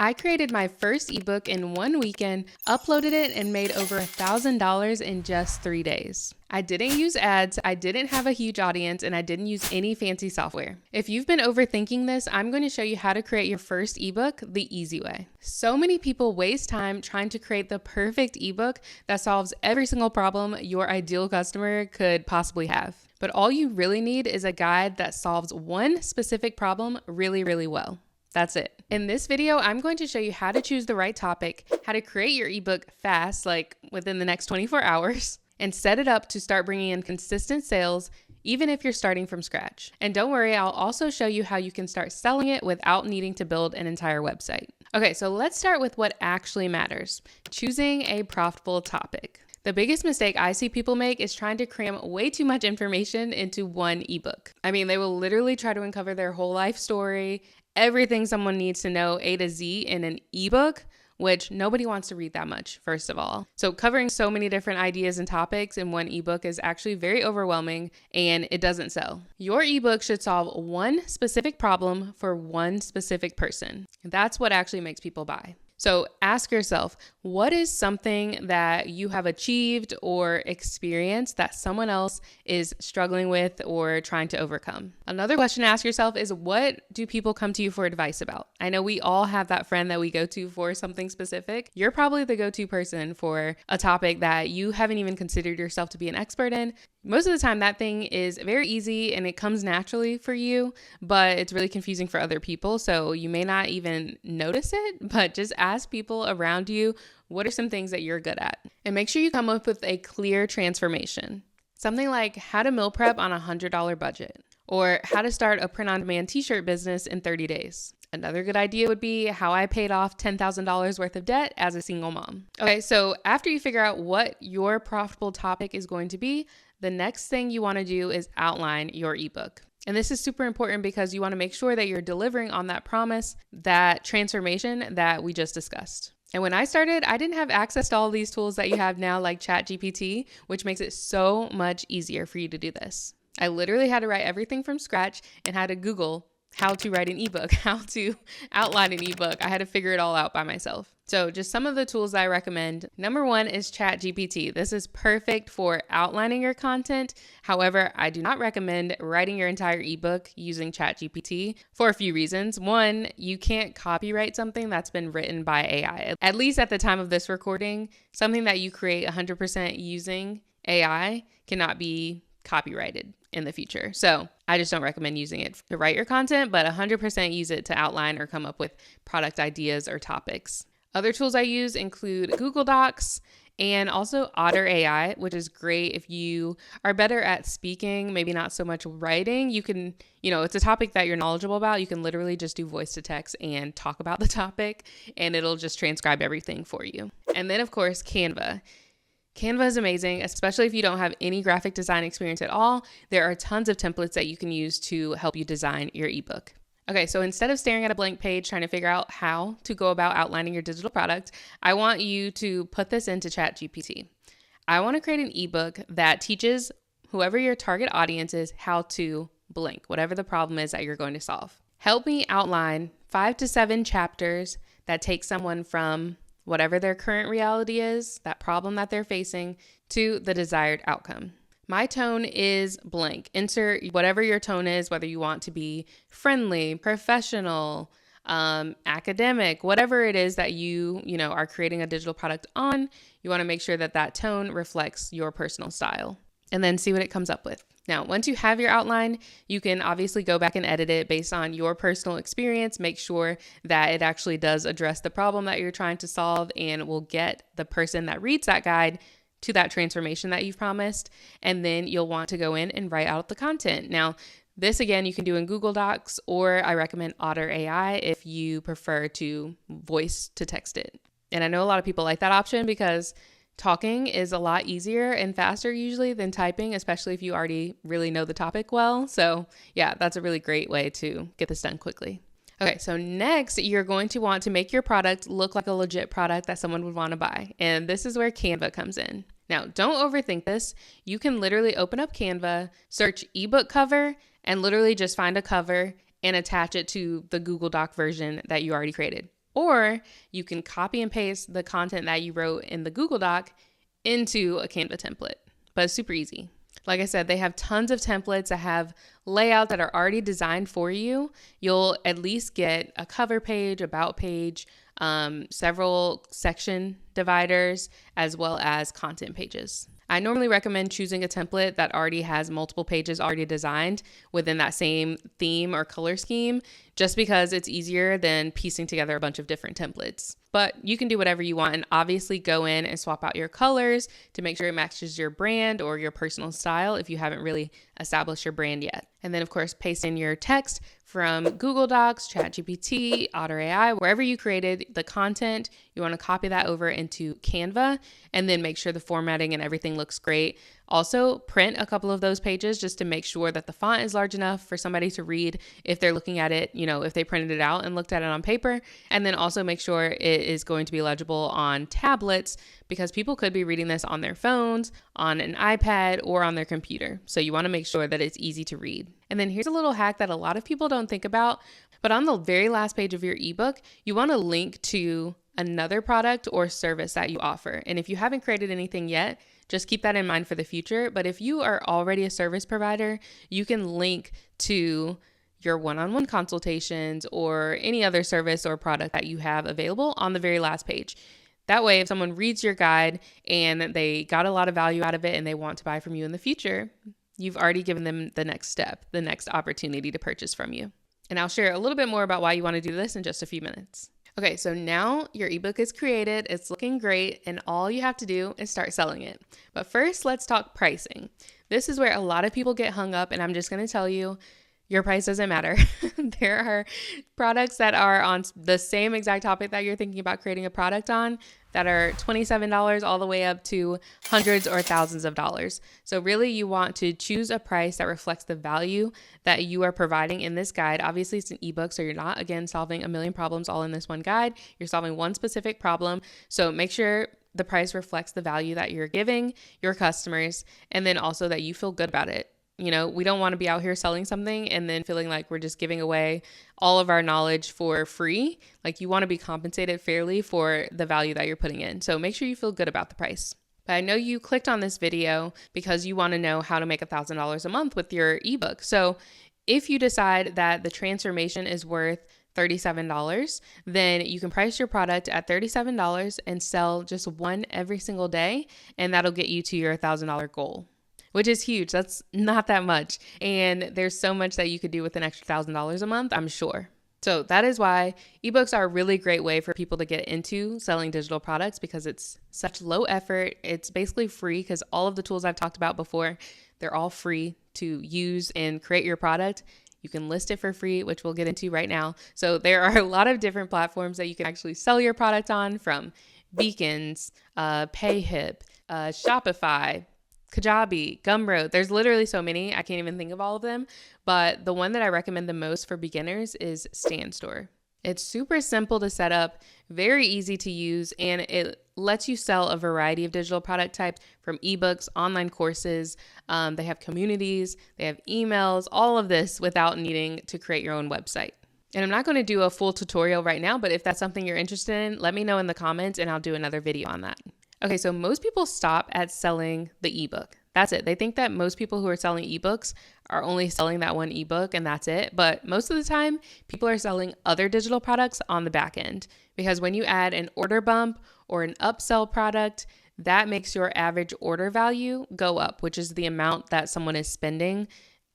I created my first ebook in 1 weekend, uploaded it, and made over $1,000 in just 3 days. I didn't use ads, I didn't have a huge audience, and I didn't use any fancy software. If you've been overthinking this, I'm going to show you how to create your first ebook the easy way. So many people waste time trying to create the perfect ebook that solves every single problem your ideal customer could possibly have. But all you really need is a guide that solves one specific problem really, really well. That's it. In this video, I'm going to show you how to choose the right topic, how to create your ebook fast, like within the next 24 hours, and set it up to start bringing in consistent sales, even if you're starting from scratch. And don't worry, I'll also show you how you can start selling it without needing to build an entire website. Okay, so let's start with what actually matters, choosing a profitable topic. The biggest mistake I see people make is trying to cram way too much information into one ebook. I mean, they will literally try to uncover their whole life story, everything someone needs to know A to Z in an ebook, which nobody wants to read that much, first of all. So covering so many different ideas and topics in one ebook is actually very overwhelming and it doesn't sell. Your ebook should solve one specific problem for one specific person. That's what actually makes people buy. So ask yourself, what is something that you have achieved or experienced that someone else is struggling with or trying to overcome? Another question to ask yourself is, what do people come to you for advice about? I know we all have that friend that we go to for something specific. You're probably the go-to person for a topic that you haven't even considered yourself to be an expert in. Most of the time, that thing is very easy and it comes naturally for you, but it's really confusing for other people. So you may not even notice it, but just ask people around you, what are some things that you're good at? And make sure you come up with a clear transformation. Something like how to meal prep on a $100 budget, or how to start a print-on-demand t-shirt business in 30 days. Another good idea would be how I paid off $10,000 worth of debt as a single mom. Okay, so after you figure out what your profitable topic is going to be, the next thing you want to do is outline your ebook. And this is super important because you want to make sure that you're delivering on that promise, that transformation that we just discussed. And when I started, I didn't have access to all these tools that you have now, like ChatGPT, which makes it so much easier for you to do this. I literally had to write everything from scratch and had to Google how to write an ebook, how to outline an ebook. I had to figure it all out by myself. So just some of the tools I recommend. Number one is ChatGPT. This is perfect for outlining your content. However, I do not recommend writing your entire ebook using ChatGPT for a few reasons. One, you can't copyright something that's been written by AI. At least at the time of this recording, something that you create 100% using AI cannot be copyrighted in the future. So I just don't recommend using it to write your content, but 100% use it to outline or come up with product ideas or topics. Other tools I use include Google Docs and also Otter AI, which is great if you are better at speaking, maybe not so much writing. You can, it's a topic that you're knowledgeable about. You can literally just do voice to text and talk about the topic, and it'll just transcribe everything for you. And then, of course, Canva. Canva is amazing, especially if you don't have any graphic design experience at all. There are tons of templates that you can use to help you design your ebook. Okay, so instead of staring at a blank page trying to figure out how to go about outlining your digital product, I want you to put this into ChatGPT. I want to create an ebook that teaches whoever your target audience is how to blank, whatever the problem is that you're going to solve. Help me outline 5 to 7 chapters that take someone from whatever their current reality is, that problem that they're facing, to the desired outcome. My tone is blank. Insert whatever your tone is, whether you want to be friendly, professional, academic, whatever it is that you are creating a digital product on. You want to make sure that that tone reflects your personal style, and then see what it comes up with. Now, once you have your outline, you can obviously go back and edit it based on your personal experience. Make sure that it actually does address the problem that you're trying to solve and will get the person that reads that guide to that transformation that you've promised. And then you'll want to go in and write out the content. Now, this again, you can do in Google Docs, or I recommend Otter AI if you prefer to voice to text it. And I know a lot of people like that option because talking is a lot easier and faster usually than typing, especially if you already really know the topic well. So yeah, that's a really great way to get this done quickly. Okay, so next you're going to want to make your product look like a legit product that someone would want to buy. And this is where Canva comes in. Now, don't overthink this. You can literally open up Canva, search ebook cover, and literally just find a cover and attach it to the Google Doc version that you already created. Or you can copy and paste the content that you wrote in the Google Doc into a Canva template, but it's super easy. Like I said, they have tons of templates that have layouts that are already designed for you. You'll at least get a cover page, about page, several section dividers, as well as content pages. I normally recommend choosing a template that already has multiple pages already designed within that same theme or color scheme, just because it's easier than piecing together a bunch of different templates. But you can do whatever you want and obviously go in and swap out your colors to make sure it matches your brand or your personal style if you haven't really established your brand yet. And then of course, paste in your text from Google Docs, ChatGPT, Otter AI, wherever you created the content. You want to copy that over into Canva and then make sure the formatting and everything looks great. Also, print a couple of those pages just to make sure that the font is large enough for somebody to read if they're looking at it, if they printed it out and looked at it on paper. And then also make sure it is going to be legible on tablets, because people could be reading this on their phones, on an iPad, or on their computer. So you want to make sure that it's easy to read. And then here's a little hack that a lot of people don't think about, but on the very last page of your ebook, you want to link to another product or service that you offer. And if you haven't created anything yet, just keep that in mind for the future. But if you are already a service provider, you can link to your one-on-one consultations or any other service or product that you have available on the very last page. That way, if someone reads your guide and they got a lot of value out of it and they want to buy from you in the future, you've already given them the next step, the next opportunity to purchase from you. And I'll share a little bit more about why you want to do this in just a few minutes. Okay, so now your ebook is created, it's looking great, and all you have to do is start selling it. But first, let's talk pricing. This is where a lot of people get hung up, and I'm just going to tell you, your price doesn't matter. There are products that are on the same exact topic that you're thinking about creating a product on that are $27 all the way up to hundreds or thousands of dollars. So really you want to choose a price that reflects the value that you are providing in this guide. Obviously it's an ebook, so you're not, again, solving a million problems all in this one guide. You're solving one specific problem. So make sure the price reflects the value that you're giving your customers, and then also that you feel good about it. We don't want to be out here selling something and then feeling like we're just giving away all of our knowledge for free. Like, you want to be compensated fairly for the value that you're putting in. So make sure you feel good about the price. But I know you clicked on this video because you want to know how to make $1,000 a month with your ebook. So if you decide that the transformation is worth $37, then you can price your product at $37 and sell just one every single day. And that'll get you to your $1,000 goal, which is huge. That's not that much. And there's so much that you could do with an extra $1,000 a month, I'm sure. So that is why ebooks are a really great way for people to get into selling digital products, because it's such low effort. It's basically free, because all of the tools I've talked about before, they're all free to use and create your product. You can list it for free, which we'll get into right now. So there are a lot of different platforms that you can actually sell your product on, from Beacons, 𝗶𝗳𝗄𝗵, Shopify, Kajabi, Gumroad. There's literally so many. I can't even think of all of them. But the one that I recommend the most for beginners is StanStore. It's super simple to set up, very easy to use, and it lets you sell a variety of digital product types, from ebooks, online courses. They have communities, they have emails, all of this without needing to create your own website. And I'm not going to do a full tutorial right now, but if that's something you're interested in, let me know in the comments and I'll do another video on that. Okay, so most people stop at selling the ebook. That's it. They think that most people who are selling ebooks are only selling that one ebook and that's it. But most of the time, people are selling other digital products on the back end, because when you add an order bump or an upsell product, that makes your average order value go up, which is the amount that someone is spending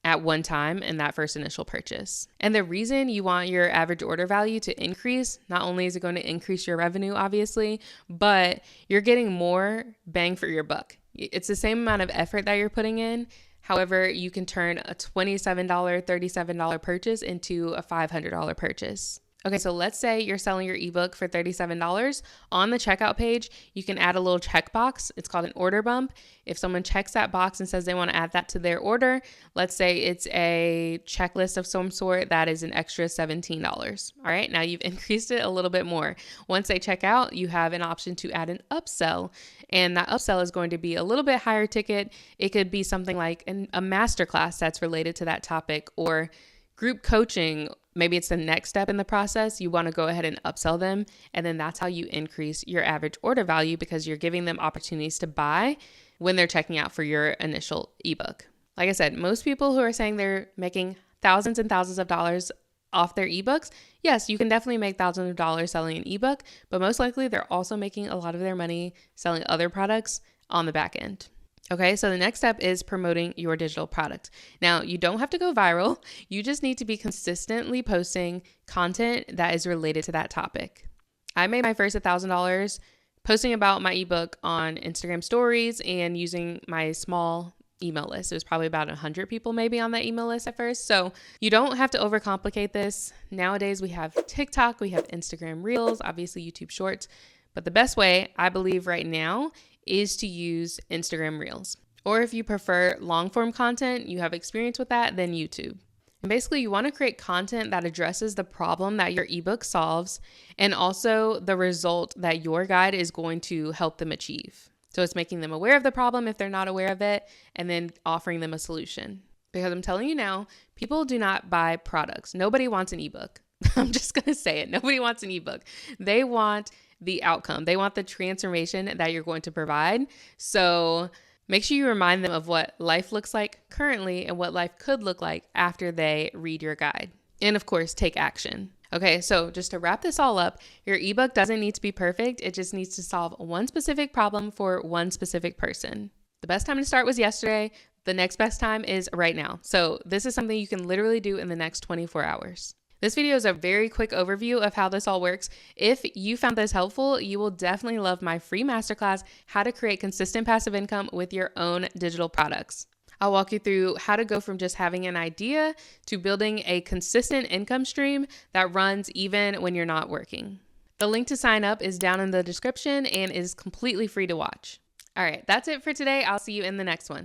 at one time in that first initial purchase. And the reason you want your average order value to increase, not only is it going to increase your revenue, obviously, but you're getting more bang for your buck. It's the same amount of effort that you're putting in. However, you can turn a $27, $37 purchase into a $500 purchase. Okay, so let's say you're selling your ebook for $37. On the checkout page, you can add a little checkbox. It's called an order bump. If someone checks that box and says they want to add that to their order, let's say it's a checklist of some sort, that is an extra $17. All right, now you've increased it a little bit more. Once they check out, you have an option to add an upsell, and that upsell is going to be a little bit higher ticket. It could be something like a masterclass that's related to that topic, or group coaching, maybe it's the next step in the process, you want to go ahead and upsell them. And then that's how you increase your average order value, because you're giving them opportunities to buy when they're checking out for your initial ebook. Like I said, most people who are saying they're making thousands and thousands of dollars off their ebooks, yes, you can definitely make thousands of dollars selling an ebook, but most likely they're also making a lot of their money selling other products on the back end. Okay, so the next step is promoting your digital product. Now, you don't have to go viral. You just need to be consistently posting content that is related to that topic. I made my first $1,000 posting about my ebook on Instagram stories and using my small email list. It was probably about 100 people maybe on that email list at first. So you don't have to overcomplicate this. Nowadays we have TikTok, we have Instagram Reels, obviously YouTube Shorts, but the best way I believe right now is to use Instagram Reels. Or if you prefer long form content, you have experience with that, then YouTube. And basically you want to create content that addresses the problem that your ebook solves and also the result that your guide is going to help them achieve. So it's making them aware of the problem if they're not aware of it, and then offering them a solution. Because I'm telling you now, people do not buy products. Nobody wants an ebook. I'm just going to say it. Nobody wants an ebook. They want the outcome. They want the transformation that you're going to provide. So make sure you remind them of what life looks like currently and what life could look like after they read your guide. And of course, take action. Okay, so just to wrap this all up, your ebook doesn't need to be perfect. It just needs to solve one specific problem for one specific person. The best time to start was yesterday. The next best time is right now. So this is something you can literally do in the next 24 hours. This video is a very quick overview of how this all works. If you found this helpful, you will definitely love my free masterclass, How to Create Consistent Passive Income with Your Own Digital Products. I'll walk you through how to go from just having an idea to building a consistent income stream that runs even when you're not working. The link to sign up is down in the description and is completely free to watch. All right, that's it for today. I'll see you in the next one.